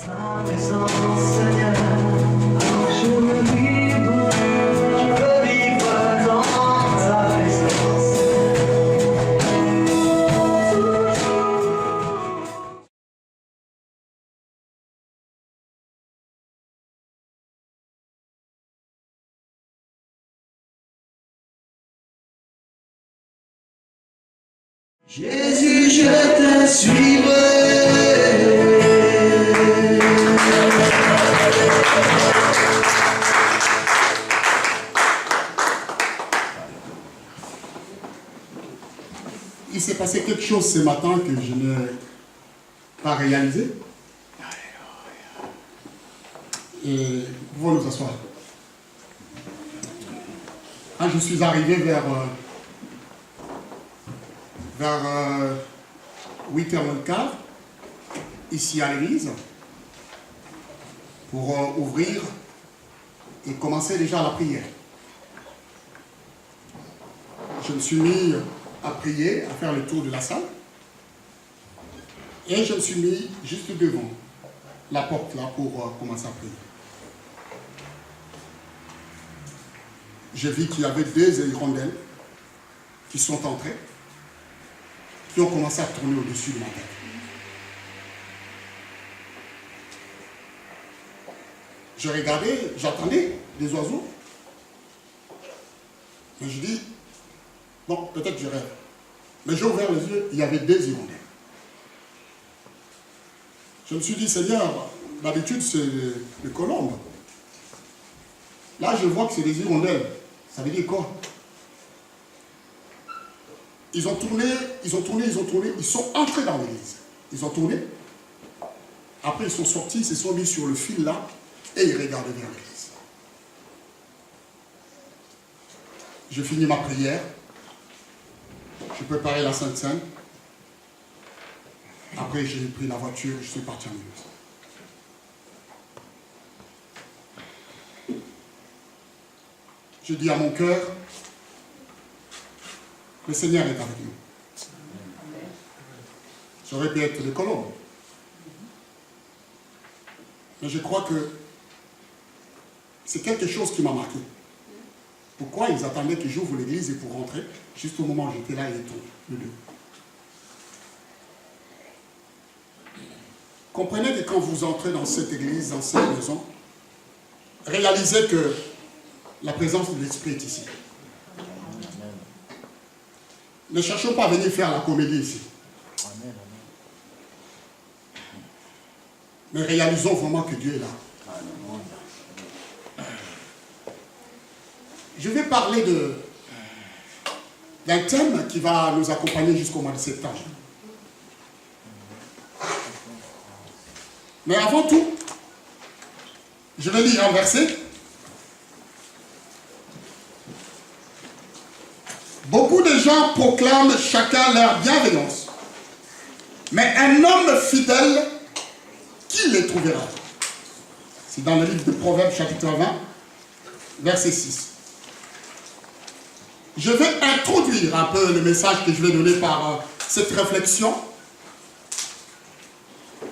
Ta présence, Seigneur, je veux vivre dans ta présence. Jésus, je te suivrai. Il s'est passé quelque chose ce matin que je n'ai pas réalisé. Et nous pouvons nous asseoir. Quand je suis arrivé vers 8h15, ici à l'église, pour ouvrir et commencer déjà la prière. Je me suis mis à prier, à faire le tour de la salle, et je me suis mis juste devant la porte là pour commencer à prier. J'ai vu qu'il y avait deux hirondelles qui sont entrées, qui ont commencé à tourner au-dessus de ma tête. Je regardais, j'attendais des oiseaux, mais je dis, bon, peut-être je rêve. Mais j'ai ouvert les yeux, il y avait deux hirondelles. Je me suis dit, Seigneur, d'habitude c'est les colombes. Là, je vois que c'est des hirondelles. Ça veut dire quoi? Ils ont tourné, ils sont entrés dans l'église. Ils ont tourné. Après, ils sont sortis, ils se sont mis sur le fil là, et ils regardaient vers l'église. Je finis ma prière. Je préparais la Sainte Seine. Après, j'ai pris la voiture, je suis parti en église. Je dis à mon cœur, le Seigneur est avec nous. J'aurais pu être des colombes. Mais je crois que c'est quelque chose qui m'a marqué. Pourquoi ils attendaient que j'ouvre l'église et pour rentrer, juste au moment où j'étais là, ils tournent, le deux. Comprenez que quand vous entrez dans cette église, dans cette maison, réalisez que la présence de l'Esprit est ici. Ne cherchons pas à venir faire la comédie ici. Mais réalisons vraiment que Dieu est là. Je vais parler d'un thème qui va nous accompagner jusqu'au mois de septembre. Mais avant tout, je vais lire un verset. Beaucoup de gens proclament chacun leur bienveillance. Mais un homme fidèle, qui les trouvera? C'est dans le livre de Proverbes, chapitre 20, verset 6. Je vais introduire un peu le message que je vais donner par cette réflexion.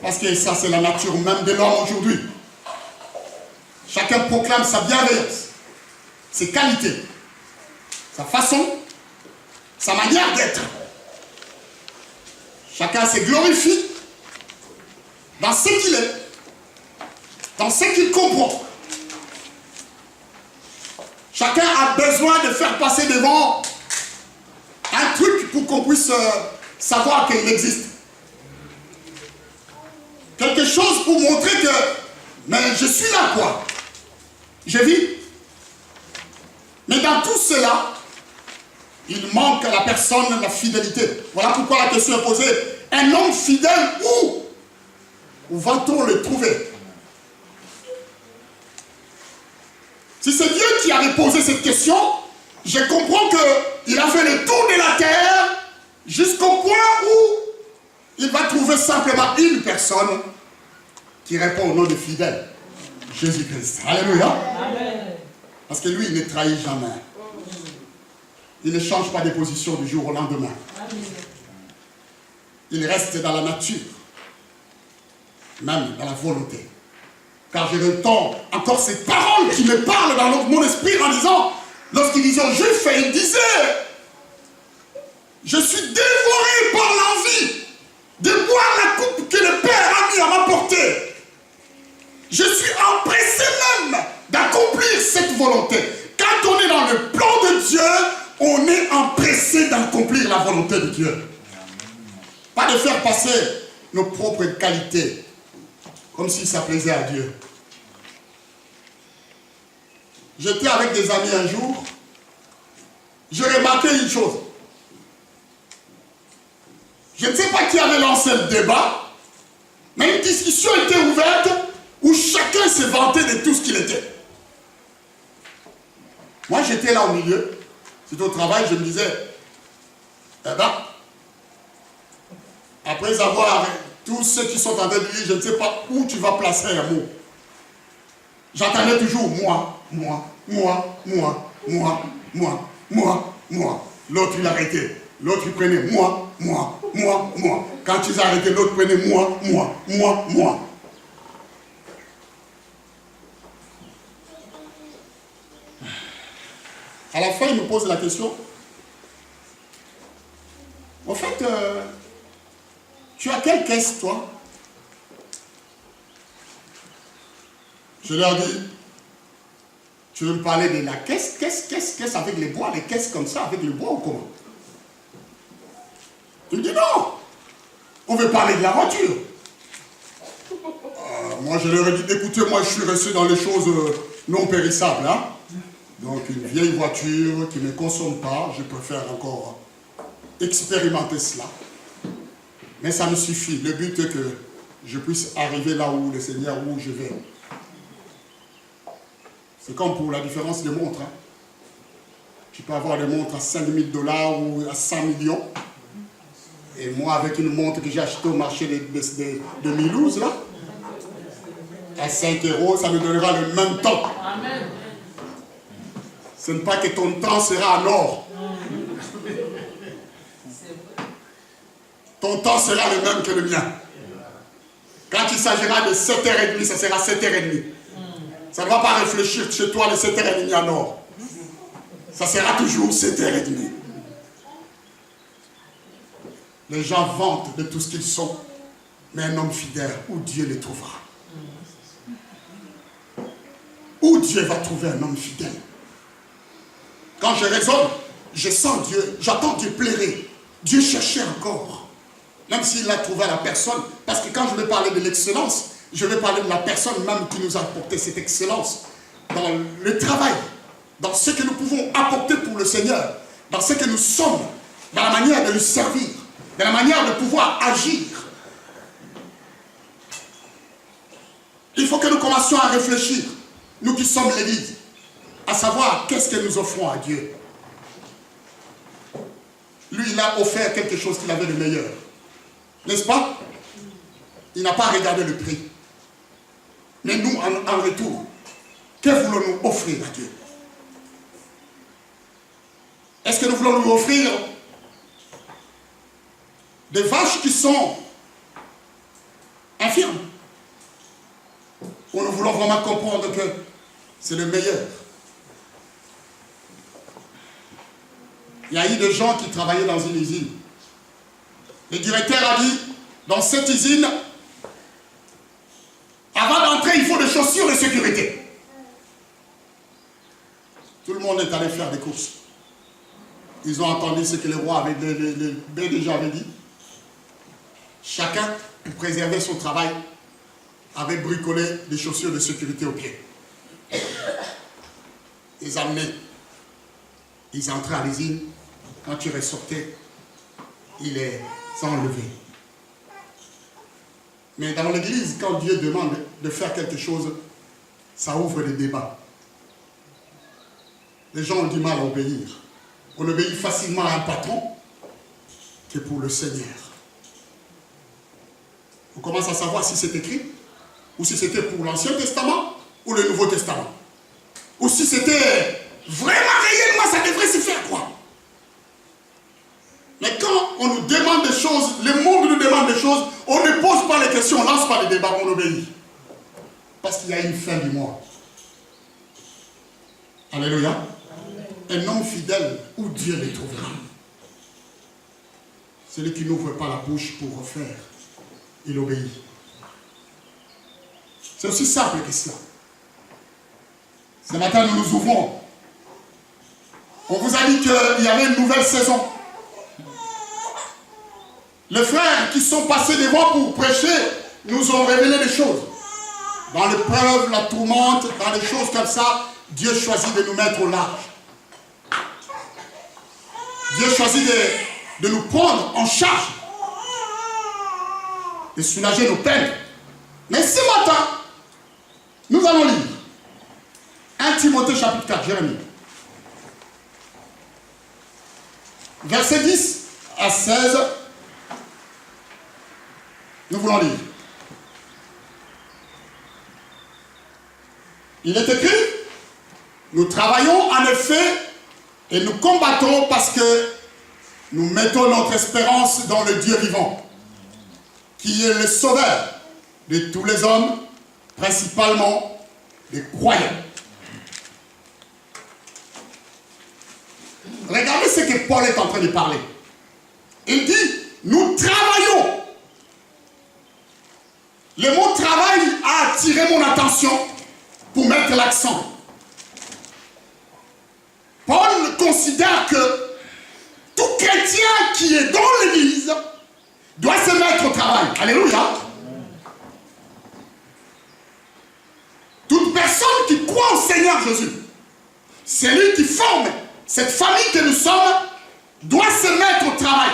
Parce que ça, c'est la nature même de l'homme aujourd'hui. Chacun proclame sa bienveillance, ses qualités, sa façon, sa manière d'être. Chacun se glorifie dans ce qu'il est, dans ce qu'il comprend. Chacun a besoin de faire passer devant un truc pour qu'on puisse savoir qu'il existe. Quelque chose pour montrer que, mais je suis là quoi. Je vis. Mais dans tout cela, il manque à la personne la fidélité. Voilà pourquoi la question est posée. Un homme fidèle, où va-t-on le trouver? Si c'est Dieu qui avait posé cette question, je comprends qu'il a fait le tour de la terre jusqu'au point où il va trouver simplement une personne qui répond au nom de fidèle. Jésus-Christ. Alléluia. Amen. Parce que lui, il ne trahit jamais. Il ne change pas de position du jour au lendemain. Amen. Il reste dans la nature. même dans la volonté. Car je entends encore ces paroles qui me parlent dans mon esprit en disant, lorsqu'il disait aux Juifs, il disait, je suis dévoré par l'envie de boire la coupe que le Père a mis à ma portée. Je suis empressé même d'accomplir cette volonté. Quand on est dans le plan de Dieu, on est empressé d'accomplir la volonté de Dieu. Pas de faire passer nos propres qualités comme si ça plaisait à Dieu. J'étais avec des amis un jour, j'ai remarqué une chose. Je ne sais pas qui avait lancé le débat, mais une discussion était ouverte où chacun se vantait de tout ce qu'il était. Moi, j'étais là au milieu. C'était au travail, je me disais, eh ben, après avoir tous ceux qui sont en train de dire, je ne sais pas où tu vas placer un mot. J'entendais toujours moi, moi, moi, moi, moi, moi, moi, moi. L'autre, il arrêtait. L'autre, il prenait moi, moi, moi, moi. Quand ils arrêtaient, l'autre prenait moi, moi, moi, moi. À la fin, il me pose la question. En fait, tu as quelle caisse, toi? Je leur dis, tu veux me parler de la caisse, caisse avec les bois, les caisses comme ça, avec le bois ou comment? Tu me dis non, on veut parler de la voiture. Moi, je leur ai dit, écoutez, moi, je suis resté dans les choses non périssables, hein. Donc, une vieille voiture qui ne consomme pas, je préfère encore expérimenter cela. Mais ça me suffit. Le but est que je puisse arriver là où le Seigneur, où je vais. C'est comme pour la différence de montres. Hein. Tu peux avoir des montres à 5 000 $ ou à 100 millions. Et moi, avec une montre que j'ai achetée au marché de Milouz, là, à 5 €, ça me donnera le même temps. Amen. Ce n'est pas que ton temps sera en or. Ton temps sera le même que le mien. Quand il s'agira de 7h30, ça sera 7h30. Ça ne va pas réfléchir chez toi les 7h30 en or. Ça sera toujours 7h30. Les gens vantent de tout ce qu'ils sont, mais un homme fidèle, où Dieu les trouvera? Où Dieu va trouver un homme fidèle? Quand je raisonne, je sens Dieu, j'entends Dieu plairer. Dieu cherchait encore. Même s'il l'a trouvé à la personne. Parce que quand je vais parler de l'excellence, je vais parler de la personne même qui nous a apporté cette excellence. Dans le travail, dans ce que nous pouvons apporter pour le Seigneur, dans ce que nous sommes, dans la manière de lui servir, dans la manière de pouvoir agir. Il faut que nous commencions à réfléchir, nous qui sommes l'Église, à savoir qu'est-ce que nous offrons à Dieu. Lui, il a offert quelque chose qu'il avait de meilleur. N'est-ce pas? Il n'a pas regardé le prix. Mais nous, en retour, que voulons-nous offrir à Dieu? Est-ce que nous voulons lui offrir des vaches qui sont infirmes? Ou nous voulons vraiment comprendre que c'est le meilleur? Il y a eu des gens qui travaillaient dans une usine. Le directeur a dit, dans cette usine, avant d'entrer, il faut des chaussures de sécurité. Tout le monde est allé faire des courses. Ils ont entendu ce que le roi avait, le BDG avait dit. Chacun, pour préserver son travail, avait bricolé des chaussures de sécurité aux pieds. Ils amenaient. Ils entraient à l'usine. Quand tu ressortais, il les a enlevés. Mais dans l'église, quand Dieu demande de faire quelque chose, ça ouvre des débats. Les gens ont du mal à obéir. On obéit facilement à un patron que pour le Seigneur. On commence à savoir si c'est écrit, ou si c'était pour l'Ancien Testament, ou le Nouveau Testament. Ou si c'était vraiment, réellement, ça devrait se faire quoi. Mais quand on nous demande des choses, le monde nous demande des choses, on ne pose pas des questions, on ne lance pas des débats, on obéit. Parce qu'il y a une fin du mois. Alléluia. Un homme fidèle, où Dieu les trouvera? Celui qui n'ouvre pas la bouche pour refaire, il obéit. C'est aussi simple que cela. Ce matin, nous nous ouvrons. On vous a dit qu'il y avait une nouvelle saison. Les frères qui sont passés devant pour prêcher nous ont révélé des choses. Dans l'épreuve, la tourmente, dans des choses comme ça, Dieu choisit de nous mettre au large. Dieu choisit de nous prendre en charge, de soulager nos peines. Mais ce matin, nous allons lire 1 Timothée chapitre 4, Jérémie. Versets 10 à 16, nous voulons lire. Il est écrit, nous travaillons en effet et nous combattons parce que nous mettons notre espérance dans le Dieu vivant, qui est le sauveur de tous les hommes, principalement des croyants. Regardez ce que Paul est en train de parler. Il dit, nous travaillons. Le mot travail a attiré mon attention pour mettre l'accent. Paul considère que tout chrétien qui est dans l'église doit se mettre au travail. Alléluia. Toute personne qui croit au Seigneur Jésus, c'est lui qui forme cette famille que nous sommes, doit se mettre au travail.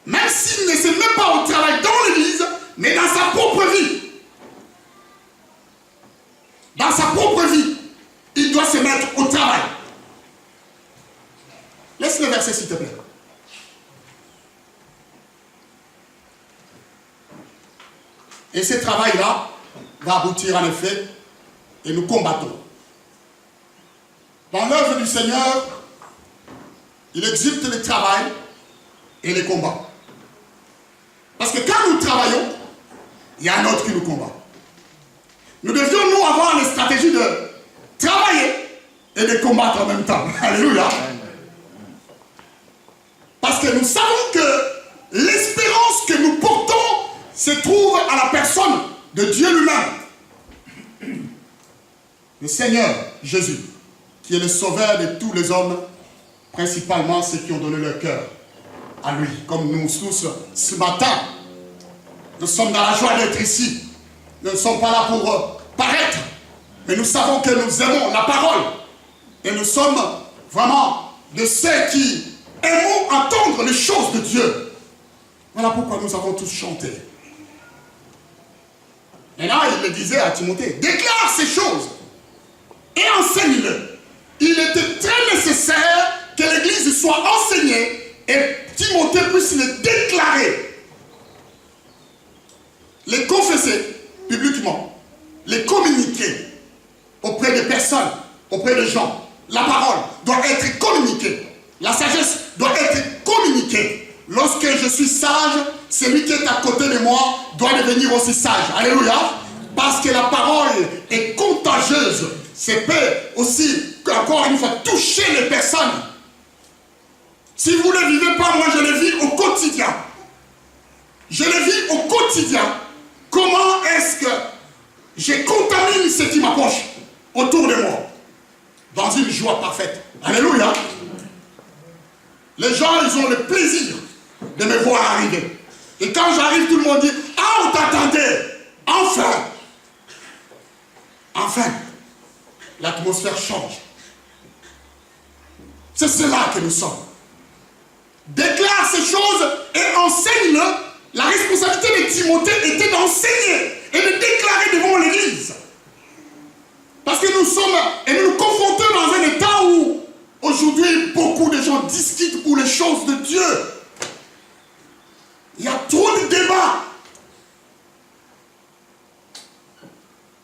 Même s'il ne se met pas au travail dans l'église, mais dans sa propre vie. Dans sa propre vie, il doit se mettre au travail. Laisse le verset s'il te plaît. Et ce travail-là va aboutir en effet, et nous combattons. Dans l'œuvre du Seigneur, il existe le travail et les combats. Parce que quand nous travaillons, il y a un autre qui nous combat. Nous devions, nous, avoir une stratégie de travailler et de combattre en même temps. Alléluia. Parce que nous savons que l'espérance que nous portons se trouve à la personne de Dieu lui-même. Le Seigneur Jésus, qui est le sauveur de tous les hommes, principalement ceux qui ont donné leur cœur à lui. Comme nous tous ce matin, nous sommes dans la joie d'être ici. Nous ne sommes pas là pour paraître, mais nous savons que nous aimons la parole. Et nous sommes vraiment de ceux qui aimons entendre les choses de Dieu. Voilà pourquoi nous avons tous chanté. Maintenant, il le disait à Timothée, déclare ces choses et enseigne-le. Il était très nécessaire que l'Église soit enseignée et Timothée puisse le déclarer, les confesser publiquement, les communiquer auprès des personnes, auprès des gens. La parole doit être communiquée. La sagesse doit être communiquée. Lorsque je suis sage, celui qui est à côté de moi doit devenir aussi sage. Alléluia. Parce que la parole est contagieuse. Ça peut aussi, encore une fois, toucher les personnes. Si vous ne le vivez pas, moi je le vis au quotidien. Je le vis au quotidien. Comment est-ce que je contamine ce qui m'approche autour de moi? Dans une joie parfaite. Alléluia. Les gens, ils ont le plaisir de me voir arriver. Et quand j'arrive, tout le monde dit, ah, on t'attendait. Enfin. Enfin. L'atmosphère change. C'est cela que nous sommes. Déclare ces choses et enseigne-le. La responsabilité de Timothée était d'enseigner et de déclarer devant l'Église. Parce que nous sommes et nous nous confrontons dans un état où aujourd'hui beaucoup de gens discutent pour les choses de Dieu. Il y a trop de débats.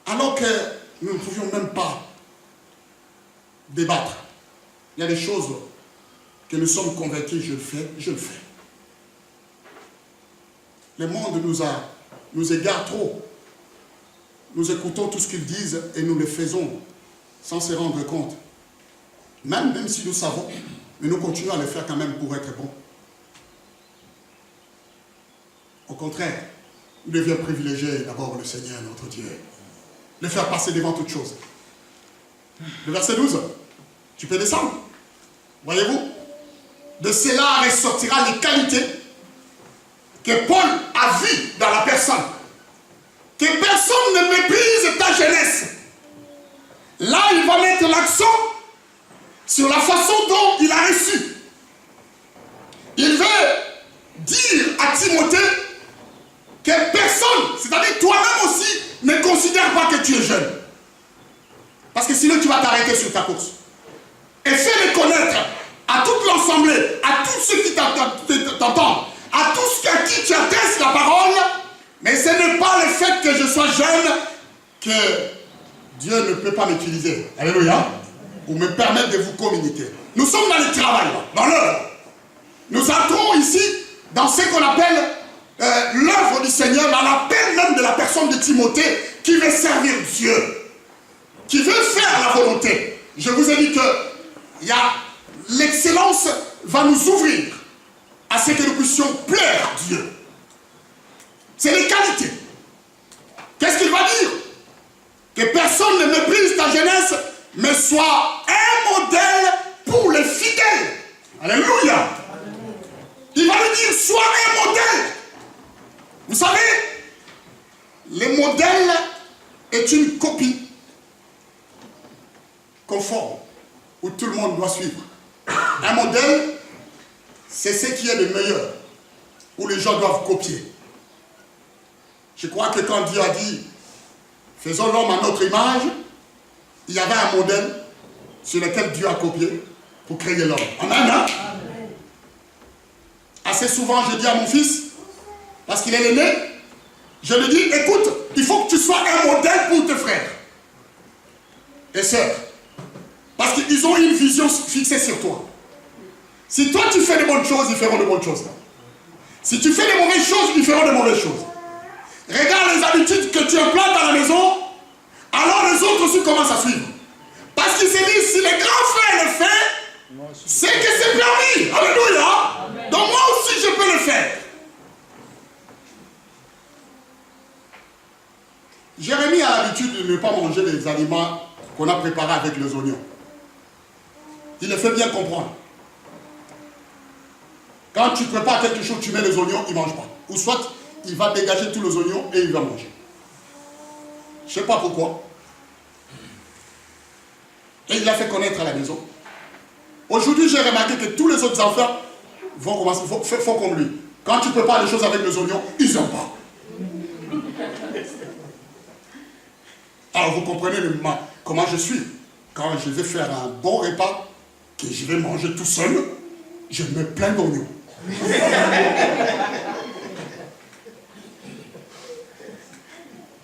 Alors que nous ne pouvions même pas débattre. Il y a des choses que nous sommes convaincus, je le fais, je le fais. Le monde nous égare trop. Nous écoutons tout ce qu'ils disent et nous le faisons sans se rendre compte. Même si nous savons, mais nous continuons à le faire quand même pour être bons. Au contraire, nous devions privilégier d'abord le Seigneur, notre Dieu. Le faire passer devant toute chose. Le verset 12, tu peux descendre. Voyez-vous, de cela ressortira les qualités que Paul a vues dans la personne. Que personne ne méprise ta jeunesse. Là, il va mettre l'accent sur la façon dont il a reçu. Il veut dire à Timothée que personne, c'est-à-dire toi-même aussi, ne considère pas que tu es jeune. Parce que sinon tu vas t'arrêter sur ta course. Et fais-le connaître à toute l'assemblée, à tous ceux qui t'entendent, à tous à qui tu adresses la parole. Mais ce n'est pas le fait que je sois jeune que Dieu ne peut pas m'utiliser. Alléluia. Pour me permettre de vous communiquer. Nous sommes dans le travail, dans l'œuvre. Nous entrons ici dans ce qu'on appelle l'œuvre du Seigneur, dans l'appel même de la personne de Timothée qui veut servir Dieu, qui veut faire la volonté. Je vous ai dit que l'excellence va nous ouvrir à ce que nous puissions plaire à Dieu. C'est les qualités. Qu'est-ce qu'il va dire? Que personne ne méprise ta jeunesse, mais soit un modèle pour les fidèles. Alléluia. Il va lui dire, sois un modèle. Vous savez, le modèle est une copie conforme où tout le monde doit suivre. Un modèle, c'est ce qui est le meilleur, où les gens doivent copier. Je crois que quand Dieu a dit, faisons l'homme à notre image, il y avait un modèle sur lequel Dieu a copié pour créer l'homme. Amen, hein? Assez souvent, je dis à mon fils, parce qu'il est l'aîné, je lui dis, écoute, il faut que tu sois un modèle pour tes frères et sœurs. Parce qu'ils ont une vision fixée sur toi. Si toi tu fais de bonnes choses, ils feront de bonnes choses. Si tu fais de mauvaises choses, ils feront de mauvaises choses. Regarde les habitudes que tu implantes à la maison, alors les autres aussi commencent à suivre. Parce qu'ils se disent, si les grands frères le font, c'est que c'est permis. Alléluia. Donc moi aussi je peux le faire. Jérémie a l'habitude de ne pas manger les aliments qu'on a préparés avec les oignons. Il le fait bien comprendre. Quand tu prépares quelque chose, tu mets les oignons, il ne mange pas. Ou soit, il va dégager tous les oignons et il va manger. Je ne sais pas pourquoi. Et il l'a fait connaître à la maison. Aujourd'hui, j'ai remarqué que tous les autres enfants vont commencer, font comme lui. Quand tu prépares les choses avec les oignons, ils n'aiment pas. Alors vous comprenez comment je suis. Quand je vais faire un bon repas, que je vais manger tout seul, je mets plein d'oignons.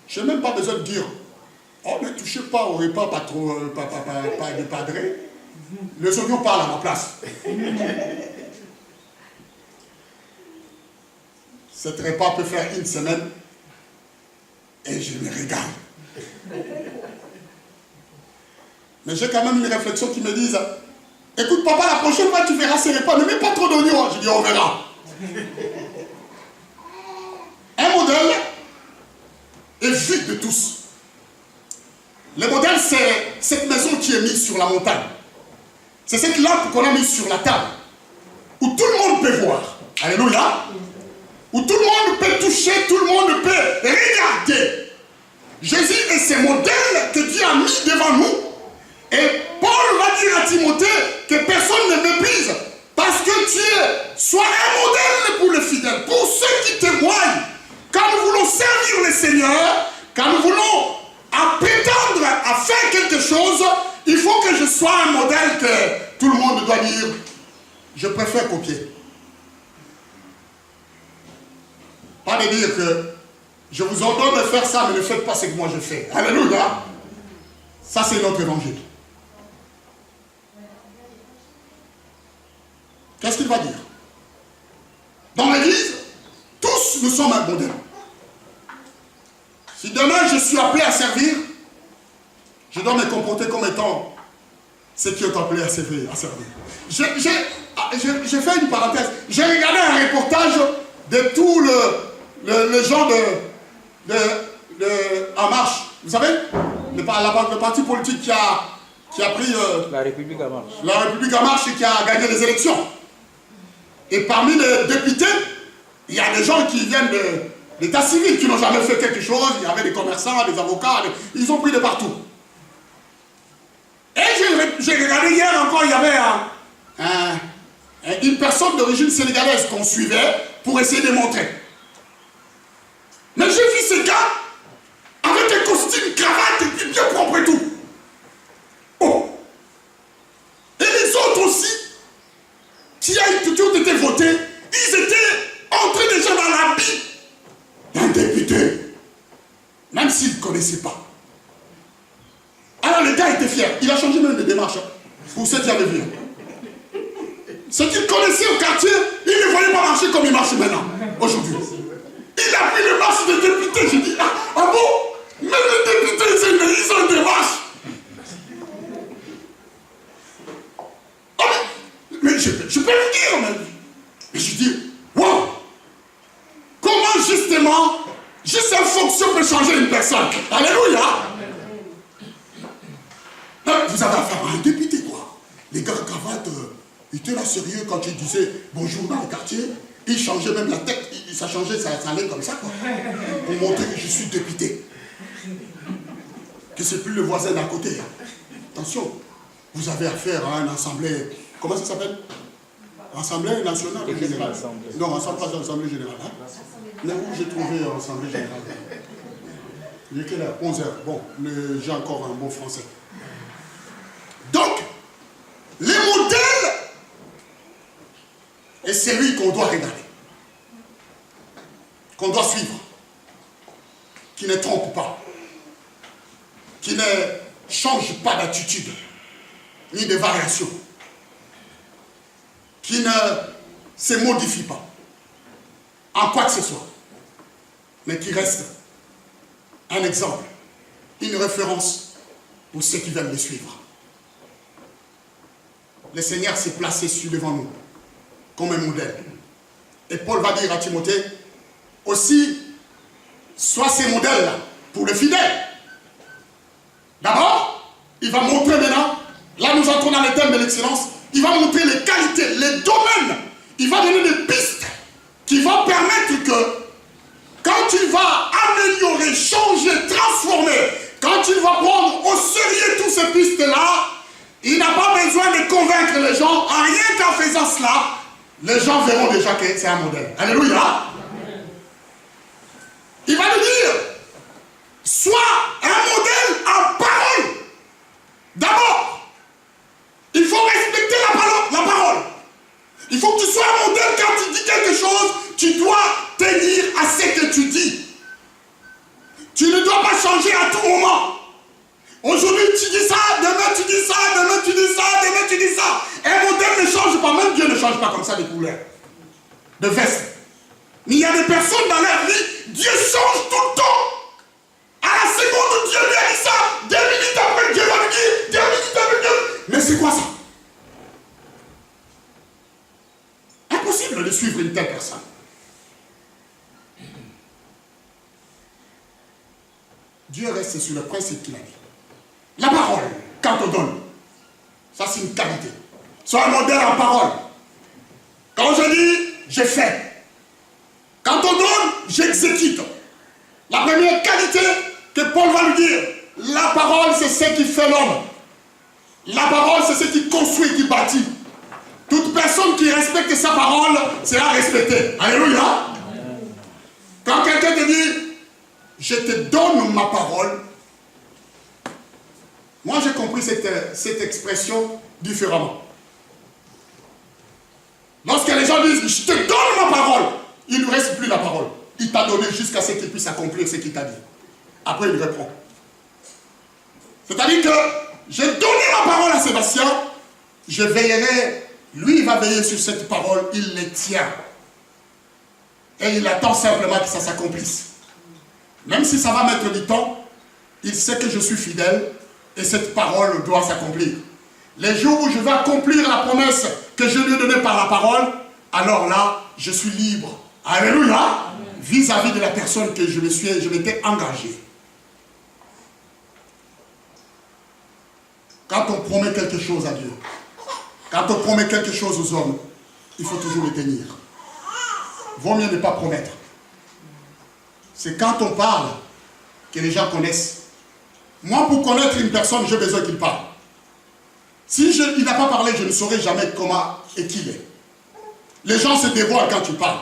Je n'ai même pas besoin de dire, oh ne touchez pas au repas, pas de padré. Les oignons parlent à ma place. Cet repas peut faire une semaine et je me régale. Mais j'ai quand même une réflexion qui me dit, écoute papa, la prochaine fois tu verras ces repas, ne mets pas trop d'oignons. Je dis, on verra. Un modèle est vu de tous. Le modèle, c'est cette maison qui est mise sur la montagne. C'est cette lampe qu'on a mise sur la table. Où tout le monde peut voir. Alléluia. Où tout le monde peut toucher, tout le monde peut regarder. Jésus est ce modèle que Dieu a mis devant nous. Et Paul va dire à Timothée que personne ne méprise. Parce que tu sois un modèle pour les fidèles, pour ceux qui témoignent. Quand nous voulons servir le Seigneur, quand nous voulons prétendre à faire quelque chose, il faut que je sois un modèle que tout le monde doit dire, je préfère copier. Pas de dire que je vous ordonne de faire ça, mais ne faites pas ce que moi je fais. Alléluia. Ça, c'est notre évangile. Qu'est-ce qu'il va dire? Dans l'église, tous nous sommes Si demain je suis appelé à servir, je dois me comporter comme étant ceux qui ont appelé à servir. J'ai fait une parenthèse. J'ai regardé un reportage de tout le genre de En Marche. Vous savez, le parti politique qui a pris La République en marche. la République en marche et qui a gagné les élections. Et parmi les députés, il y a des gens qui viennent de l'état civil, qui n'ont jamais fait quelque chose. Il y avait des commerçants, des avocats, ils ont pris de partout. Et j'ai regardé hier encore, il y avait une personne d'origine sénégalaise qu'on suivait pour essayer de montrer. Mais j'ai vu ce gars avec un costume, cravate et puis bien propre et tout. Oh! Et les autres aussi, qui ont été votés, ils étaient entrés déjà dans l'habit d'un député, même s'ils ne connaissaient pas. Alors le gars était fier, il a changé même de démarche, pour ceux qui avaient vu. Ceux qu'il connaissait au quartier, il ne voyait pas marcher comme il marche maintenant, aujourd'hui. Il a pris le marche de député, j'ai dit, ah bon? Même les députés, ils ont des marches. Oh, mais je peux le dire, mais je dis, wow! Comment justement, juste une fonction peut changer une personne? Alléluia! Vous avez affaire à un député, quoi. Les gars cravates, ils étaient là sérieux quand ils disaient bonjour dans le quartier. Ils changeaient même la tête, ça changeait, ça allait comme ça, quoi. Pour montrer que je suis député. Que c'est plus le voisin d'à côté. Attention, vous avez affaire à un assemblée, comment ça s'appelle? Assemblée nationale ou générale? Non, assemblée générale. Hein? Mais où j'ai trouvé assemblée générale? Il est quelle heure? 11h. Bon, j'ai encore un mot français. Donc, les modèles, et c'est lui qu'on doit regarder, qu'on doit suivre, qui ne trompe pas, qui ne change pas d'attitude, ni de variation, qui ne se modifie pas, en quoi que ce soit, mais qui reste un exemple, une référence pour ceux qui veulent le suivre. Le Seigneur s'est placé devant nous comme un modèle. Et Paul va dire à Timothée, aussi, sois ces modèles-là pour les fidèles. D'abord, il va montrer maintenant, là nous entrons dans le thème de l'excellence, il va montrer les qualités, les domaines, il va donner des pistes qui vont permettre que quand il va améliorer, changer, transformer, quand il va prendre au sérieux toutes ces pistes-là, il n'a pas besoin de convaincre les gens, en rien qu'en faisant cela, les gens verront déjà que c'est un modèle. Alléluia. Il va nous dire, sois un modèle en parole. D'abord, il faut respecter la parole. Il faut que tu sois un modèle quand tu dis quelque chose, tu dois tenir à ce que tu dis. Tu ne dois pas changer à tout moment. Aujourd'hui tu dis ça, demain tu dis ça, demain tu dis ça, demain tu dis ça. Un modèle ne change pas, même Dieu ne change pas comme ça de couleur, de veste. Mais il y a des personnes dans leur vie, Dieu change tout le temps. À la seconde où Dieu lui a dit ça, 2 minutes après Dieu va lui dire, 2 minutes après Dieu. Mais c'est quoi ça? Impossible de suivre une telle personne. Dieu reste sur le principe qu'il a dit. La parole, quand on donne, ça c'est une qualité. Sois un modèle en parole. Quand je dis, je fais. Quand on donne, j'exécute. La première qualité que Paul va lui dire, la parole c'est ce qui fait l'homme. La parole c'est ce qui construit, qui bâtit. Toute personne qui respecte sa parole sera respectée. Alléluia. Quand quelqu'un te dit, je te donne ma parole, moi j'ai compris cette expression différemment. Lorsque les gens disent, je te donne ma parole, il ne lui reste plus la parole. Il t'a donné jusqu'à ce qu'il puisse accomplir ce qu'il t'a dit. Après il reprend. C'est-à-dire que j'ai donné ma parole à Sébastien, je veillerai, lui il va veiller sur cette parole, il les tient. Et il attend simplement que ça s'accomplisse. Même si ça va mettre du temps, il sait que je suis fidèle et cette parole doit s'accomplir. Les jours où je vais accomplir la promesse que je lui ai donnée par la parole, alors là, je suis libre. Alléluia. Vis-à-vis de la personne que je m'étais engagé. Quand on promet quelque chose à Dieu, quand on promet quelque chose aux hommes, il faut toujours le tenir. Vaut mieux ne pas promettre. C'est quand on parle que les gens connaissent. Moi, pour connaître une personne, j'ai besoin qu'il parle. Si il n'a pas parlé, je ne saurais jamais comment et qui il est. Les gens se dévoilent quand tu parles.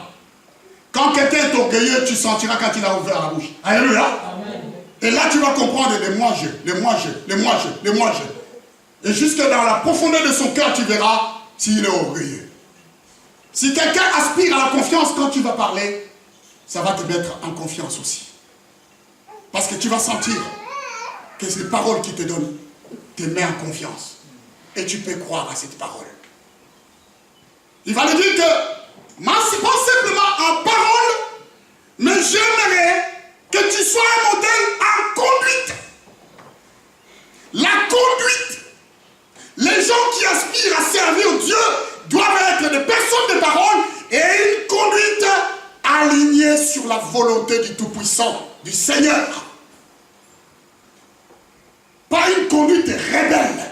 Quand quelqu'un est orgueilleux, tu sentiras quand il a ouvert la bouche. Alléluia. Amen. Et là, tu vas comprendre les moi-je, les moi-je, les moi-je, les moi-je. Et jusque dans la profondeur de son cœur, tu verras s'il est orgueilleux. Si quelqu'un aspire à la confiance quand tu vas parler, ça va te mettre en confiance aussi. Parce que tu vas sentir que les paroles qu'il te donne te mettent en confiance. Et tu peux croire à cette parole. Il va lui dire que, c'est pas simplement en parole, mais j'aimerais que tu sois un modèle en conduite. La conduite. Les gens qui aspirent à servir Dieu doivent être des personnes de parole et une conduite alignée sur la volonté du Tout-Puissant, du Seigneur. Pas une conduite rebelle.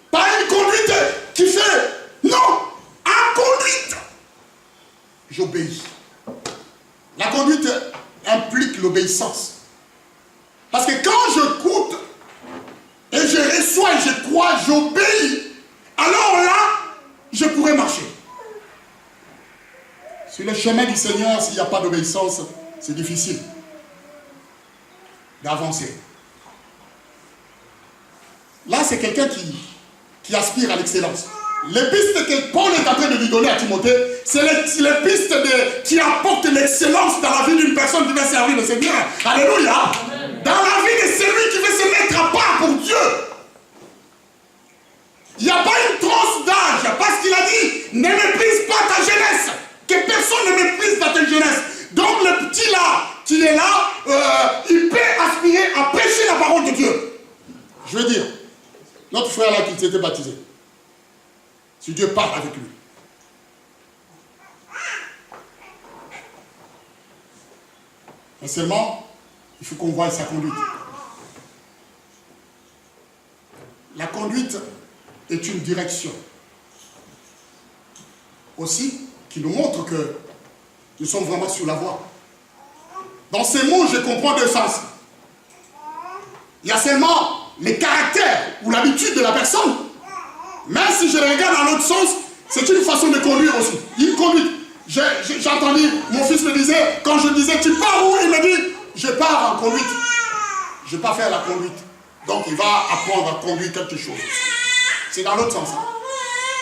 Pas une conduite qui fait, non, en conduite. J'obéis. La conduite implique l'obéissance. Parce que quand j'écoute et je reçois et je crois, j'obéis, alors là, je pourrai marcher. Sur le chemin du Seigneur, s'il n'y a pas d'obéissance, c'est difficile d'avancer. Là, c'est quelqu'un qui aspire à l'excellence. Les pistes que Paul est en train de lui donner à Timothée, c'est les pistes qui apportent l'excellence dans la vie d'une personne qui va servir le Seigneur. Alléluia. Amen. Dans la vie de celui qui veut se mettre à part pour Dieu. Il n'y a pas une tranche d'âge, parce qu'il a dit, ne méprise pas ta jeunesse. Que personne ne méprise dans ta jeunesse. Donc le petit là, qui est là, il peut aspirer à prêcher la parole de Dieu. Je veux dire, notre frère là qui s'était baptisé, si Dieu parle avec lui. Mais seulement, il faut qu'on voie sa conduite. La conduite est une direction. Aussi, qui nous montre que nous sommes vraiment sur la voie. Dans ces mots, je comprends deux sens. Il y a seulement les caractères ou l'habitude de la personne. Mais si je le regarde dans l'autre sens, c'est une façon de conduire aussi. Une conduite. J'ai entendu, mon fils me disait, quand je disais, tu pars où? Il me dit, je pars en conduite. Je ne vais pas faire la conduite. Donc il va apprendre à conduire quelque chose. C'est dans l'autre sens. Hein.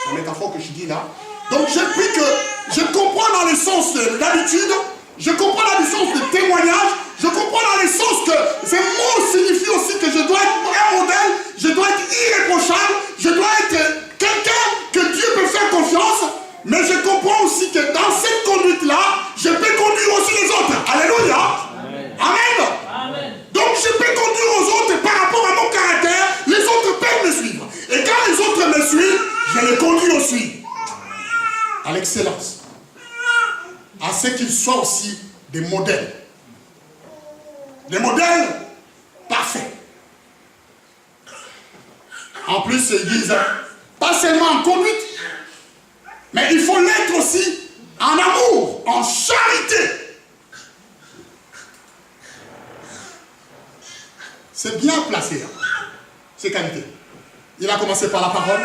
C'est la métaphore que je dis là. Donc j'ai pris que je comprends dans le sens de l'habitude, je comprends dans le sens de témoignage, je comprends dans le sens que ces mots signifient aussi que je dois être un modèle, je dois être irréprochable, je dois être quelqu'un que Dieu peut faire confiance, mais je comprends aussi que dans cette conduite-là, je peux conduire aussi les autres. Alléluia. Amen. Amen. Amen. Donc je peux conduire aux autres par rapport à mon caractère, les autres peuvent me suivre. Et quand les autres me suivent, je les conduis aussi à l'excellence, à ce qu'ils soient aussi des modèles parfaits. En plus, ils disent, pas seulement en conduite, mais il faut l'être aussi en amour, en charité. C'est bien placé, hein, ces qualités. Il a commencé par la parole,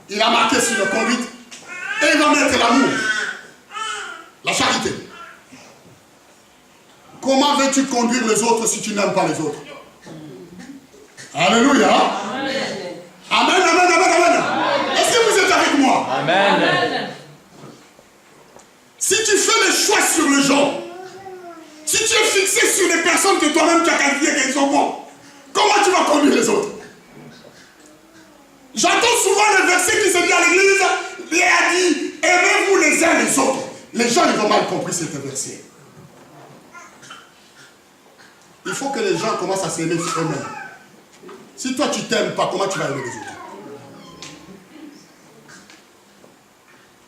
il a marqué sur la conduite, et il va mettre l'amour, la charité. Comment veux-tu conduire les autres si tu n'aimes pas les autres? Alléluia. Amen. Amen, amen, amen, amen. Est-ce que vous êtes avec moi? Amen. Si tu fais le choix sur les gens, si tu es fixé sur les personnes que toi-même tu as qualifiées qu'elles sont bonnes, comment tu vas conduire les autres? J'entends souvent le verset qui se dit à l'église, il a dit, aimez-vous les uns les autres. Les gens, ils ont mal compris ce verset. Il faut que les gens commencent à s'aimer eux-mêmes. Si toi tu t'aimes pas, comment tu vas aimer les autres?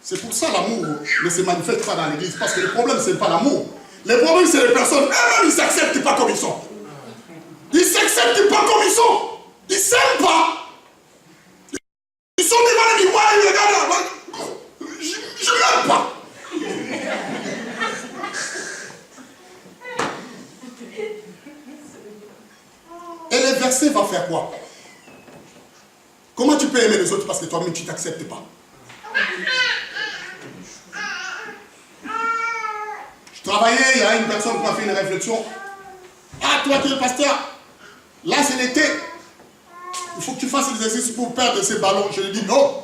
C'est pour ça l'amour ne se manifeste pas dans l'église. Parce que le problème, ce n'est pas l'amour. Le problème, c'est les personnes. Eux-mêmes, ils ne s'acceptent pas comme ils sont. Ils ne s'acceptent pas comme ils sont. Ils ne s'aiment pas. Ils sont devant le miroir et ils regardent là. Je ne l'aime pas. Et le verset va faire quoi? Comment tu peux aimer les autres parce que toi-même tu ne t'acceptes pas? Je travaillais, il y a une personne qui m'a fait une réflexion. Ah, toi qui es pasteur, là c'est l'été. Il faut que tu fasses l'exercice pour perdre ces ballons. Je lui dis non.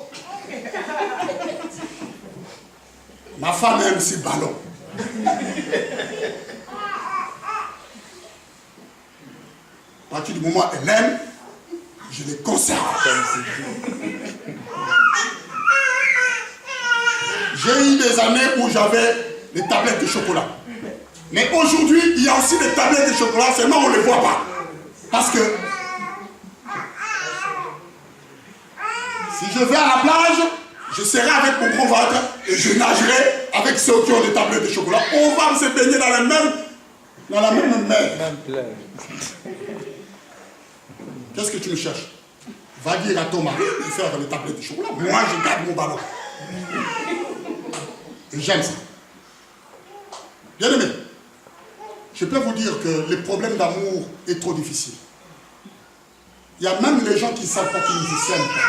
Ma femme aime ces ballons. À partir du moment où elle aime, je les conserve. J'ai eu des années où j'avais des tablettes de chocolat. Mais aujourd'hui, il y a aussi des tablettes de chocolat, seulement on ne les voit pas. Parce que si je vais à la plage, je serai avec mon gros ventre et je nagerai avec ceux qui ont des tablettes de chocolat. On va se baigner dans la même mer. Qu'est-ce que tu me cherches? Va dire à ton mari de faire des tablettes de chocolat. Moi, je garde mon ballon. Et j'aime ça. Bien aimé, je peux vous dire que le problème d'amour est trop difficile. Il y a même les gens qui ne savent pas qu'ils ne s'aiment pas.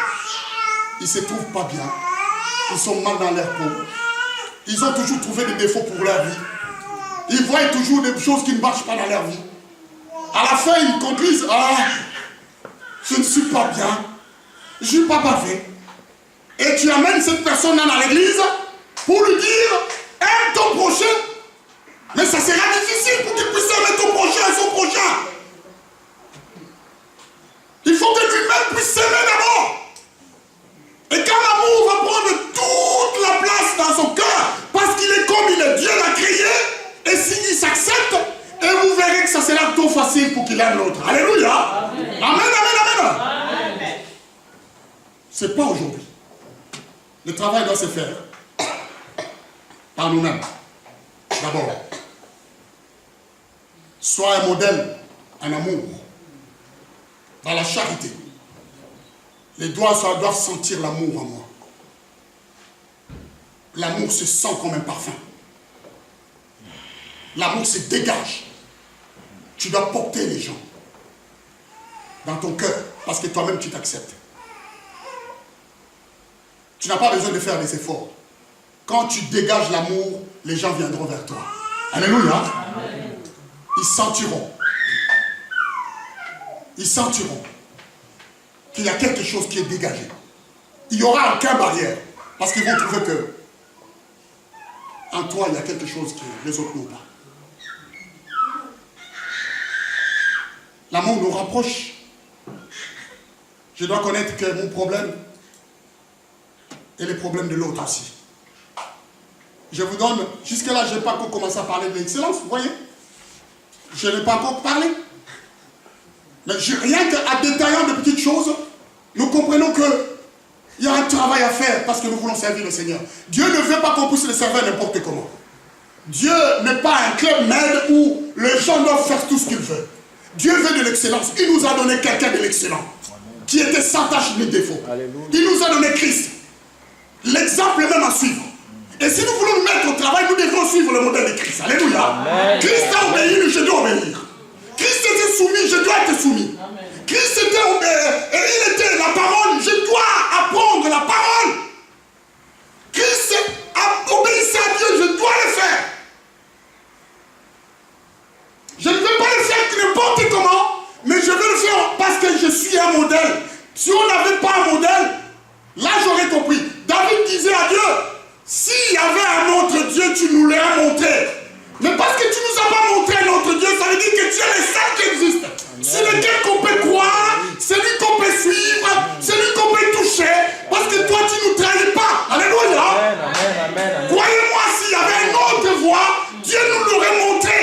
Ils ne se trouvent pas bien. Ils sont mal dans leur peau. Ils ont toujours trouvé des défauts pour leur vie. Ils voient toujours des choses qui ne marchent pas dans leur vie. À la fin, ils concluent, ah, je ne suis pas bien. Je ne suis pas parfait. Et tu amènes cette personne dans l'église pour lui dire, aime ton prochain. Mais ça sera difficile pour qu'il puisse aimer ton prochain et son prochain. Il faut que lui-même puisse s'aimer d'abord. Et quand l'amour va prendre toute la place dans son cœur, parce qu'il est comme il est, Dieu l'a créé, et s'il s'accepte, et vous verrez que ça sera trop facile pour qu'il aime l'autre. Alléluia. Amen, amen, amen. Amen. C'est pas aujourd'hui. Le travail doit se faire par nous-mêmes. D'abord, sois un modèle en amour, dans la charité. Les doigts doivent sentir l'amour en moi. L'amour se sent comme un parfum. L'amour se dégage. Tu dois porter les gens dans ton cœur parce que toi-même tu t'acceptes. Tu n'as pas besoin de faire des efforts. Quand tu dégages l'amour, les gens viendront vers toi. Alléluia. Amen. Ils sentiront qu'il y a quelque chose qui est dégagé. Il n'y aura aucune barrière. Parce qu'ils vont trouver que en toi, il y a quelque chose que les autres n'ont pas. L'amour nous rapproche. Je dois connaître que mon problème est le problème de l'autre aussi. Je vous donne, jusque-là, je n'ai pas encore commencé à parler de l'excellence, vous voyez. Je n'ai pas encore parlé. Mais rien qu'en détaillant de petites choses, nous comprenons qu'il y a un travail à faire parce que nous voulons servir le Seigneur. Dieu ne veut pas qu'on puisse le servir n'importe comment. Dieu n'est pas un club med où les gens doivent faire tout ce qu'ils veulent. Dieu veut de l'excellence. Il nous a donné quelqu'un de l'excellent, qui était sans tache ni défaut. Alléluia. Il nous a donné Christ, l'exemple même à suivre. Et si nous voulons nous mettre au travail, nous devons suivre le modèle de Christ. Alléluia. Amen. Christ a obéi, je dois obéir. Christ était soumis, je dois être soumis. Amen. Christ était et il était la parole, je dois apprendre la parole. Christ a obéi à Dieu, je dois le faire. Je ne veux pas le faire n'importe comment, mais je veux le faire parce que je suis un modèle. Si on n'avait pas un modèle, là j'aurais compris. David disait à Dieu, s'il y avait un autre Dieu, tu nous l'aurais montré. Mais parce que tu ne nous as pas montré un autre Dieu, ça veut dire que Dieu est le seul qui existe. C'est lequel qu'on peut croire, c'est lui qu'on peut suivre, c'est lui qu'on peut toucher, parce que toi tu ne nous trahis pas. Alléluia. Croyez-moi, s'il y avait une autre voie, Dieu nous l'aurait montré.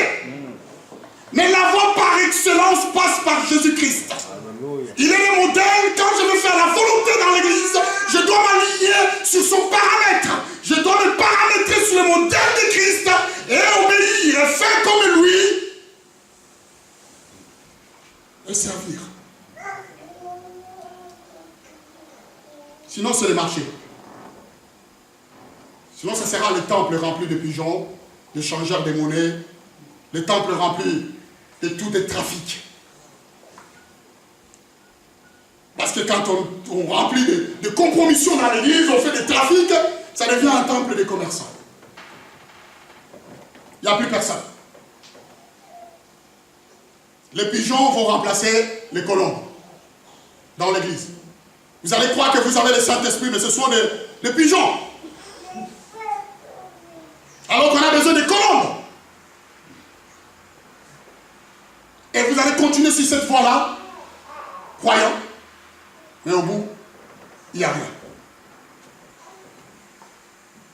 Mais la voie par excellence passe par Jésus-Christ. Alléluia. Il est le modèle. Quand je veux faire la volonté dans l'église, je dois m'aligner sur son paramètre. Je dois me paramétrer sur le modèle de Christ et obéir et faire comme lui et servir. Sinon, c'est le marché. Sinon, ça sera le temple rempli de pigeons, de changeurs de monnaie, le temple rempli de tout des trafics. Parce que quand on remplit de compromissions dans l'église, on fait des trafics, ça devient un temple de commerçants. Il n'y a plus personne. Les pigeons vont remplacer les colombes dans l'église. Vous allez croire que vous avez le Saint-Esprit, mais ce sont des pigeons. Alors qu'on a besoin de colombes. Et vous allez continuer sur cette voie-là, croyant, mais au bout, il n'y a rien.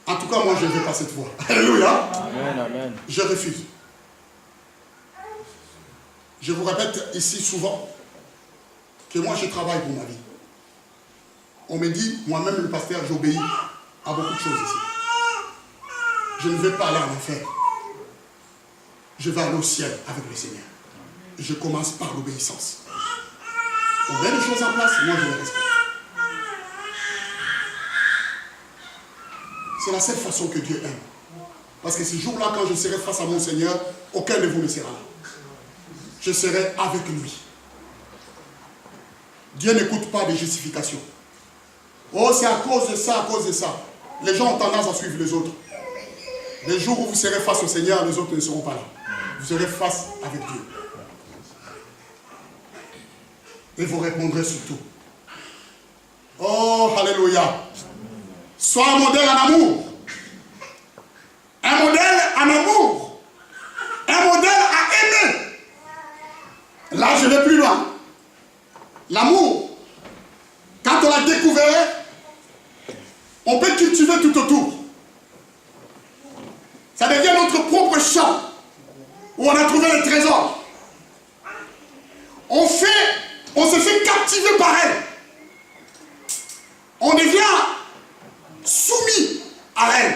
En tout cas, moi, je ne vais pas cette voie. Alléluia. Amen, amen. Je refuse. Je vous répète ici souvent que moi, je travaille pour ma vie. On me dit, moi-même, le pasteur, j'obéis à beaucoup de choses ici. Je ne vais pas aller en enfer. Je vais aller au ciel avec le Seigneur. Je commence par l'obéissance. On met les choses en place, moi je les respecte. C'est la seule façon que Dieu aime. Parce que ce jour-là, quand je serai face à mon Seigneur, aucun de vous ne sera là. Je serai avec lui. Dieu n'écoute pas de justification. Oh, c'est à cause de ça, à cause de ça. Les gens ont tendance à suivre les autres. Les jours où vous serez face au Seigneur, les autres ne seront pas là. Vous serez face avec Dieu. Et vous répondrez sur tout. Oh, alléluia. Sois un modèle en amour. Un modèle en amour. Un modèle à aimer. Là, je vais plus loin. L'amour, quand on l'a découvert, on peut cultiver tout autour. Ça devient notre propre champ où on a trouvé le trésor. On se fait captiver par elle. On devient soumis à elle.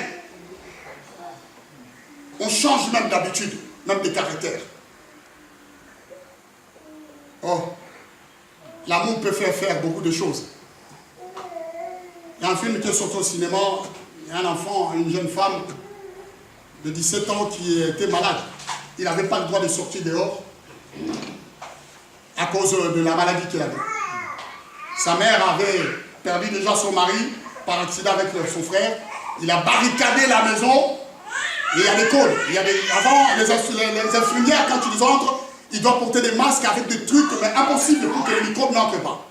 On change même d'habitude, même de caractère. Oh, l'amour peut faire beaucoup de choses. Il y a un film qui est sorti au cinéma, il y a un enfant, une jeune femme de 17 ans qui était malade. Il n'avait pas le droit de sortir dehors à cause de la maladie qu'il avait. Sa mère avait perdu déjà son mari par accident avec son frère. Il a barricadé la maison et il y a des codes. Avant, les infirmières, quand ils entrent, ils doivent porter des masques avec des trucs, mais impossible pour que les microbes n'entrent pas.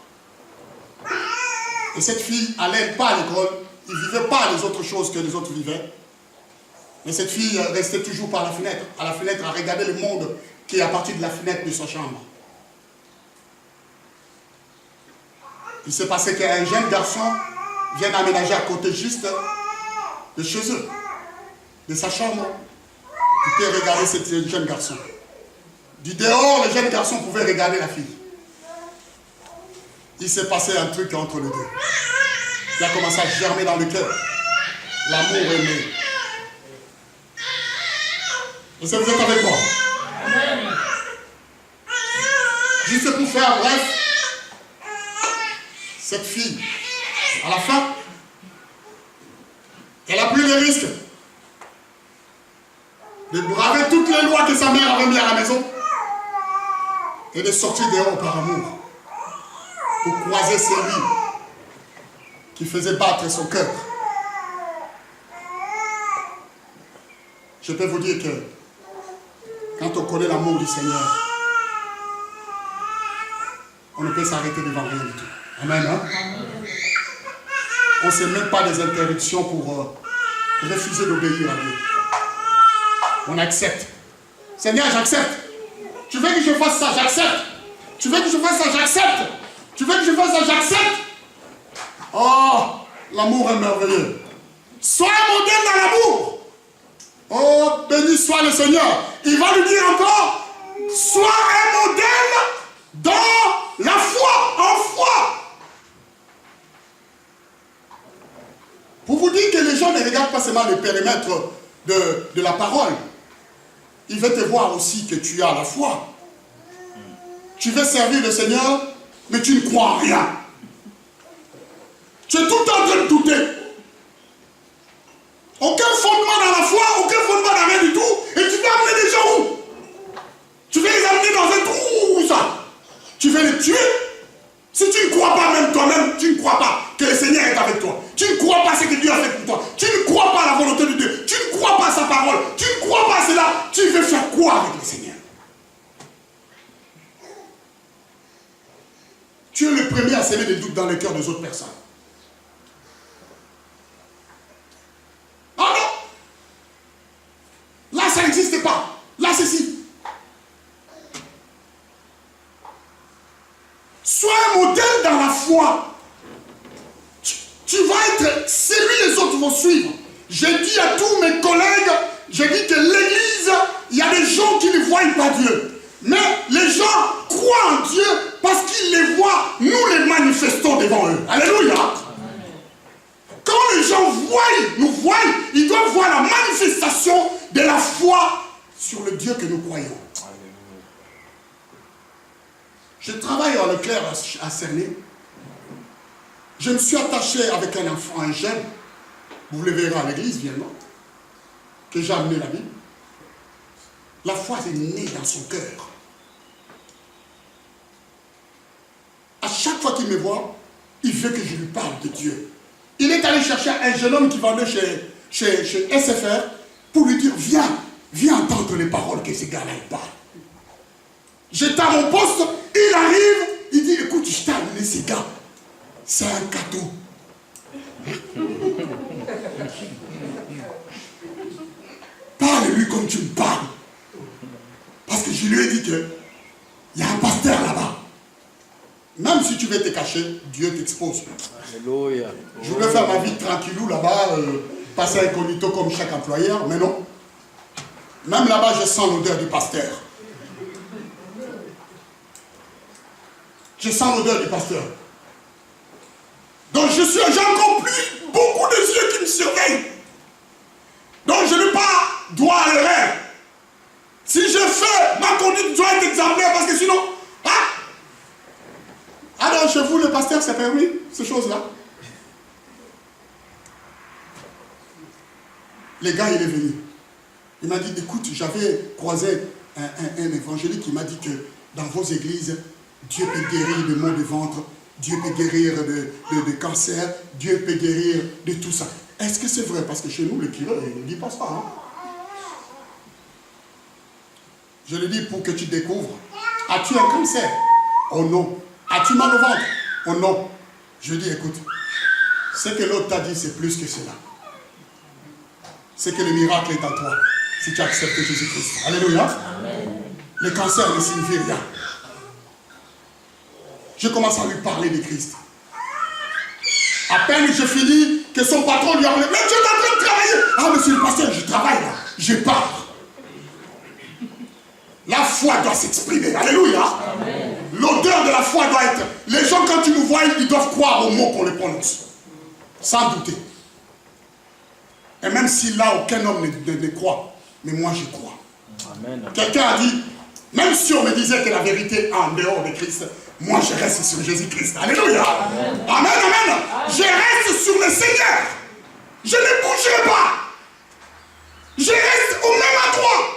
Et cette fille n'allait pas à l'école, il ne vivait pas les autres choses que les autres vivaient. Mais cette fille restait toujours par la fenêtre, à la fenêtre, à regarder le monde qui est à partir de la fenêtre de sa chambre. Il s'est passé qu'un jeune garçon vient aménager à côté juste de chez eux, de sa chambre. Il peut regarder ce jeune garçon. Du dehors, le jeune garçon pouvait regarder la fille. Il s'est passé un truc entre les deux. Il a commencé à germer dans le cœur. L'amour aimé. Est-ce que vous êtes avec moi? Juste pour faire bref, cette fille, à la fin, elle a pris le risque de braver toutes les lois que sa mère avait mises à la maison et de sortir dehors par amour pour croiser celui qui faisait battre son cœur. Je peux vous dire que quand on connaît l'amour du Seigneur, on ne peut s'arrêter devant rien du tout. Amen. Hein? On ne se met pas des interruptions pour refuser d'obéir à Dieu. On accepte. Seigneur, j'accepte. Tu veux que je fasse ça, j'accepte. Tu veux que je fasse ça, j'accepte. Tu veux que je fasse ça, j'accepte. Oh, l'amour est merveilleux. Sois un modèle dans l'amour. Oh, béni soit le Seigneur. Il va lui dire encore, sois un modèle ne regarde pas seulement le périmètre de la parole. Il veut te voir aussi que tu as la foi. Tu veux servir le Seigneur, mais tu ne crois en rien. Tu es tout le temps en train de douter. Aucun fondement dans la foi, aucun fondement dans rien du tout. Et tu veux amener des gens où? Tu veux les amener dans un trou ou ça? Tu veux les tuer? Si tu ne crois pas même toi-même, tu ne crois pas que le Seigneur est avec toi. Tu ne crois pas ce que Dieu a fait pour toi. Tu ne crois pas à la volonté de Dieu. Tu ne crois pas à sa parole. Tu ne crois pas à cela. Tu veux faire quoi avec le Seigneur? Tu es le premier à semer des doutes dans le cœur des autres personnes. Ah non! Là, ça n'existe pas. Là, c'est si. Sois un modèle dans la foi. Tu vas être celui les autres vont suivre. J'ai dit à tous mes collègues, j'ai dit que l'église, il y a des gens qui ne voient pas Dieu. Mais les gens croient en Dieu parce qu'ils les voient, nous les manifestons devant eux. Alléluia. Quand les gens nous voient, ils doivent voir la manifestation de la foi sur le Dieu que nous croyons. Je travaille en Leclerc à Cernay. Je me suis attaché avec un enfant, un jeune, vous le verrez à l'église, viendront, que j'ai amené la Bible. La foi est née dans son cœur. À chaque fois qu'il me voit, il veut que je lui parle de Dieu. Il est allé chercher un jeune homme qui vendait chez SFR pour lui dire, viens entendre les paroles que ces gars-là parlent. J'étais à mon poste, il arrive, il dit, écoute, je t'ai amené ces gars. C'est un cadeau. Parle-lui comme tu me parles. Parce que je lui ai dit que il y a un pasteur là-bas. Même si tu veux te cacher, Dieu t'expose. Alléluia. Je voulais faire ma vie tranquillou là-bas, passer incognito comme chaque employeur, mais non. Même là-bas, je sens l'odeur du pasteur. Je sens l'odeur du pasteur. Donc j'ai encore plus beaucoup de yeux qui me surveillent. Donc je n'ai pas droit à l'erreur. Si je fais, ma conduite doit être exemplaire parce que sinon... Alors chez vous, le pasteur, c'est permis, ces choses-là. Les gars, il est venu. Il m'a dit, écoute, j'avais croisé un évangélique qui m'a dit que dans vos églises, Dieu peut guérir de maux de ventre, Dieu peut guérir de cancer, Dieu peut guérir de tout ça. Est-ce que c'est vrai? Parce que chez nous, le curé, il ne dit pas ça. Hein? Je lui dis pour que tu découvres. As-tu un cancer? Oh non. As-tu mal au ventre? Oh non. Je lui dis, écoute, ce que l'autre t'a dit, c'est plus que cela. C'est que le miracle est en toi, si tu acceptes Jésus-Christ. Alléluia. Amen. Le cancer ne signifie rien. Je commence à lui parler de Christ. À peine je finis, que son patron lui a dit, mais tu es en train de travailler. Ah, monsieur le pasteur, je travaille là, je pars. La foi doit s'exprimer. Alléluia. L'odeur de la foi doit être... Les gens, quand ils nous voient, ils doivent croire aux mots qu'on les prononce. Sans douter. Et même si là, aucun homme ne croit, mais moi, je crois. Quelqu'un a dit, même si on me disait que la vérité est en dehors de Christ, moi, je reste sur Jésus-Christ. Alléluia. Amen. Amen, amen. Je reste sur le Seigneur. Je ne bougerai pas. Je reste au même endroit.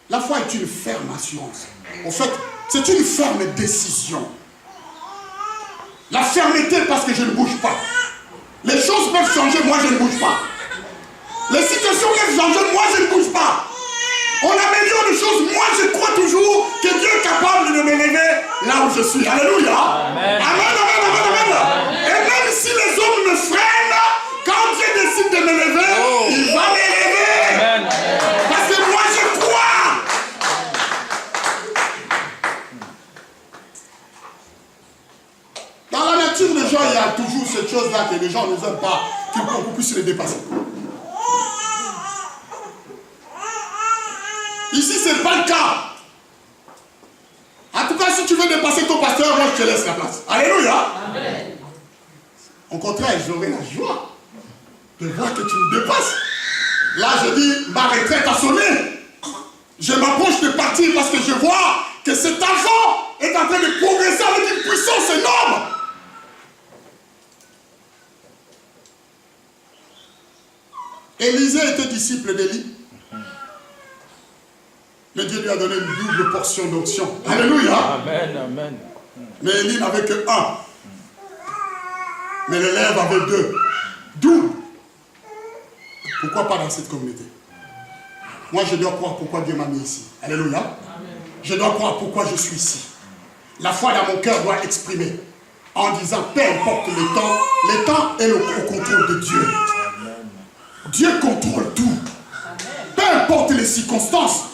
La foi est une ferme assurance. En fait, c'est une ferme décision. La fermeté parce que je ne bouge pas. Les choses peuvent changer, moi je ne bouge pas. Les situations peuvent changer, moi je ne bouge pas. On améliore les choses, moi je crois toujours que Dieu est capable de m'élever là où je suis. Alléluia. Amen, amen, amen, amen. Et même si les hommes me freinent, quand Dieu décide de m'élever, il va m'élever. Parce que moi je crois. Dans la nature des gens, il y a toujours cette chose-là que les gens ne aiment pas, qu'on puisse les dépasser. Ici, ce n'est pas le cas. En tout cas, si tu veux dépasser ton pasteur, moi je te laisse la place. Alléluia. Amen. Au contraire, j'aurai la joie de voir que tu me dépasses. Là, je dis, ma retraite a sonné. Je m'approche de partir parce que je vois que cet enfant est en train de progresser avec une puissance énorme. Élisée était disciple d'Élie. Mais Dieu lui a donné une double portion d'onction. Alléluia. Amen, amen. Mais Élie n'avait que un. Mais l'élève avait deux. Double. Pourquoi pas dans cette communauté? Moi, je dois croire pourquoi Dieu m'a mis ici. Alléluia. Amen. Je dois croire pourquoi je suis ici. La foi dans mon cœur doit exprimer en disant, peu importe le temps est au contrôle de Dieu. Amen. Dieu contrôle tout. Amen. Peu importe les circonstances.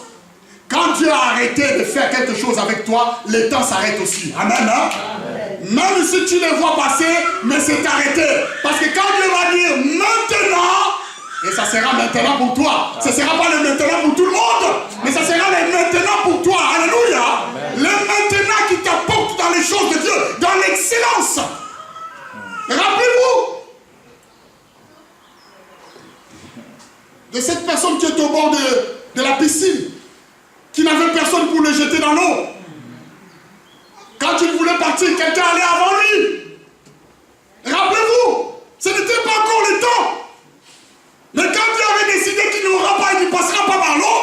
Quand Dieu a arrêté de faire quelque chose avec toi, le temps s'arrête aussi. Amen. Hein? Amen. Même si tu les vois passer, mais c'est arrêté. Parce que quand Dieu va dire maintenant, et ça sera maintenant pour toi. Ce ne sera pas le maintenant pour tout le monde, mais ça sera le maintenant pour toi. Alléluia. Amen. Le maintenant qui t'apporte dans les choses de Dieu, dans l'excellence. Rappelez-vous de cette personne qui est au bord de la piscine, qui n'avait personne pour le jeter dans l'eau. Quand il voulait partir, quelqu'un allait avant lui. Rappelez-vous, ce n'était pas encore le temps. Mais quand Dieu avait décidé qu'il n'aura pas et qu'il ne passera pas par l'eau,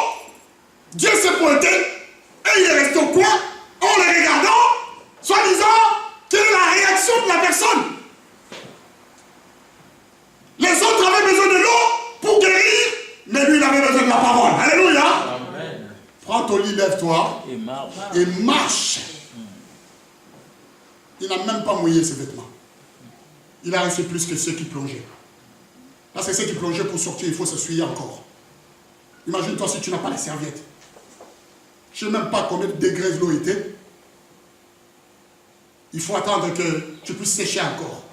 Dieu s'est pointé et il est resté au coin en le regardant, soi-disant, quelle est la réaction de la personne. Les autres avaient besoin de l'eau pour guérir, mais lui il avait besoin de la parole. Alléluia. Amen. Prends ton lit, lève-toi et marche. Il n'a même pas mouillé ses vêtements. Il a reçu plus que ceux qui plongeaient. Parce que ceux qui plongeaient pour sortir, il faut s'essuyer encore. Imagine-toi si tu n'as pas les serviettes. Je ne sais même pas combien de degrés l'eau était. Il faut attendre que tu puisses sécher encore.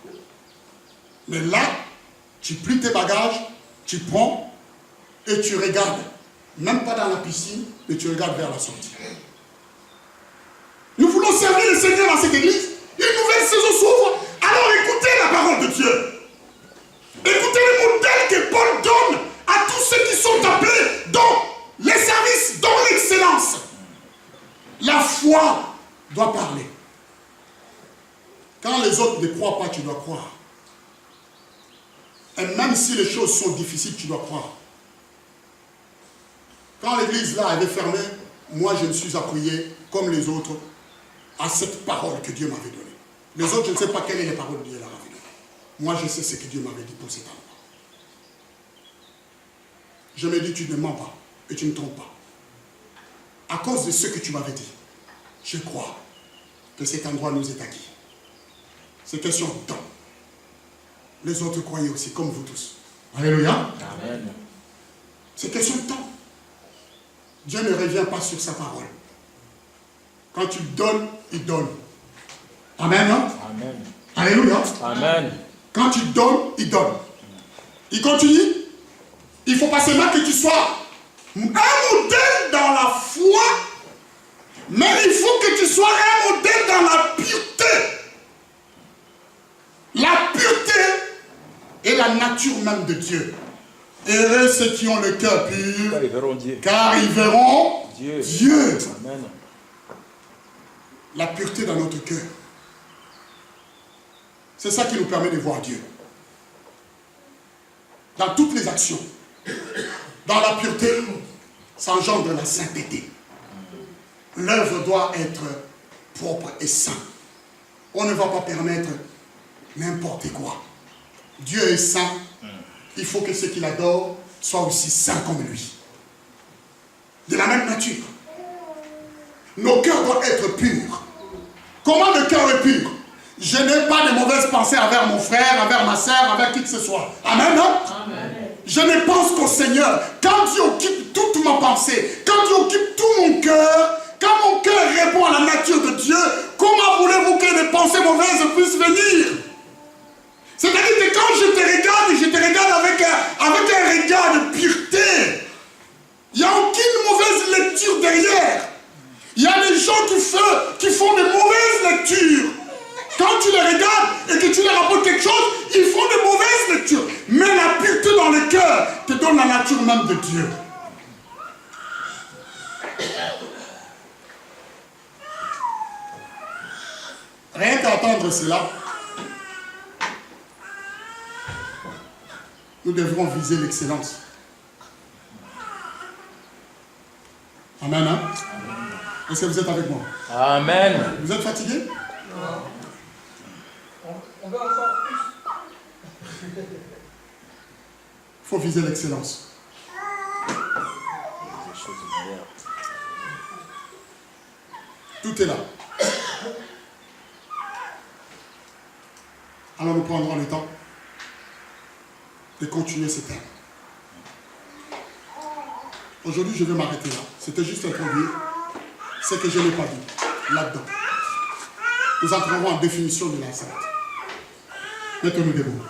Mais là, tu plies tes bagages, tu prends et tu regardes. Même pas dans la piscine, mais tu regardes vers la sortie. Nous voulons servir le Seigneur dans cette église. Une nouvelle saison s'ouvre. Alors écoutez la parole de Dieu. Écoutez le modèle que Paul donne à tous ceux qui sont appelés dans les services, dans l'excellence. La foi doit parler. Quand les autres ne croient pas, tu dois croire. Et même si les choses sont difficiles, tu dois croire. Quand l'église là avait fermé, moi je me suis appuyé, comme les autres, à cette parole que Dieu m'avait donnée. Les autres, je ne sais pas quelles sont les paroles que Dieu leur avait données. Moi, je sais ce que Dieu m'avait dit pour cet endroit. Je me dis, tu ne mens pas et tu ne trompes pas. À cause de ce que tu m'avais dit, je crois que cet endroit nous est acquis. C'est question de temps. Les autres croyaient aussi, comme vous tous. Alléluia. Amen. C'est question de temps. Dieu ne revient pas sur sa parole. Quand tu donnes, il donne. Amen. Hein? Amen. Alléluia. Amen. Quand tu donnes, il donne. Il continue. Il ne faut pas seulement que tu sois un modèle dans la foi, mais il faut que tu sois un modèle dans la pureté. La pureté est la nature même de Dieu. Heureux ceux qui ont le cœur pur, car ils verront Dieu. Amen. La pureté dans notre cœur. C'est ça qui nous permet de voir Dieu. Dans toutes les actions, dans la pureté, s'engendre la sainteté. L'œuvre doit être propre et sainte. On ne va pas permettre n'importe quoi. Dieu est saint. Il faut que ceux qui l'adorent soient aussi saints comme lui. De la même nature. Nos cœurs doivent être purs. Comment le cœur est pur? Je n'ai pas de mauvaises pensées envers mon frère, envers ma soeur, envers qui que ce soit. Amen, non? Amen. Je ne pense qu'au Seigneur. Quand Dieu occupe toute ma pensée, quand Dieu occupe tout mon cœur, quand mon cœur répond à la nature de Dieu, comment voulez-vous que les pensées mauvaises puissent venir? C'est-à-dire que quand je te regarde avec un regard de pureté. Il n'y a aucune mauvaise lecture derrière. Il y a des gens qui font de mauvaises lectures. Quand quand tu les regardes et que tu leur apportes quelque chose, ils font de mauvaises lectures. Mais la pureté dans le cœur te donne la nature même de Dieu. Rien qu'à entendre cela, nous devrons viser l'excellence. Amen. Hein? Est-ce que vous êtes avec moi? Amen. Vous êtes fatigué? On veut encore plus. Il faut viser l'excellence. Tout est là. Alors nous prendrons le temps de continuer ce thème. Aujourd'hui, je vais m'arrêter là. C'était juste introduire ce que je n'ai pas dit là-dedans. Nous entrerons en définition de l'enceinte. Mettons-nous debout.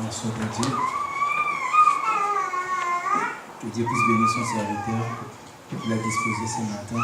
Merci à Dieu. Que Dieu puisse bénir son serviteur qu'il a disposé ce matin.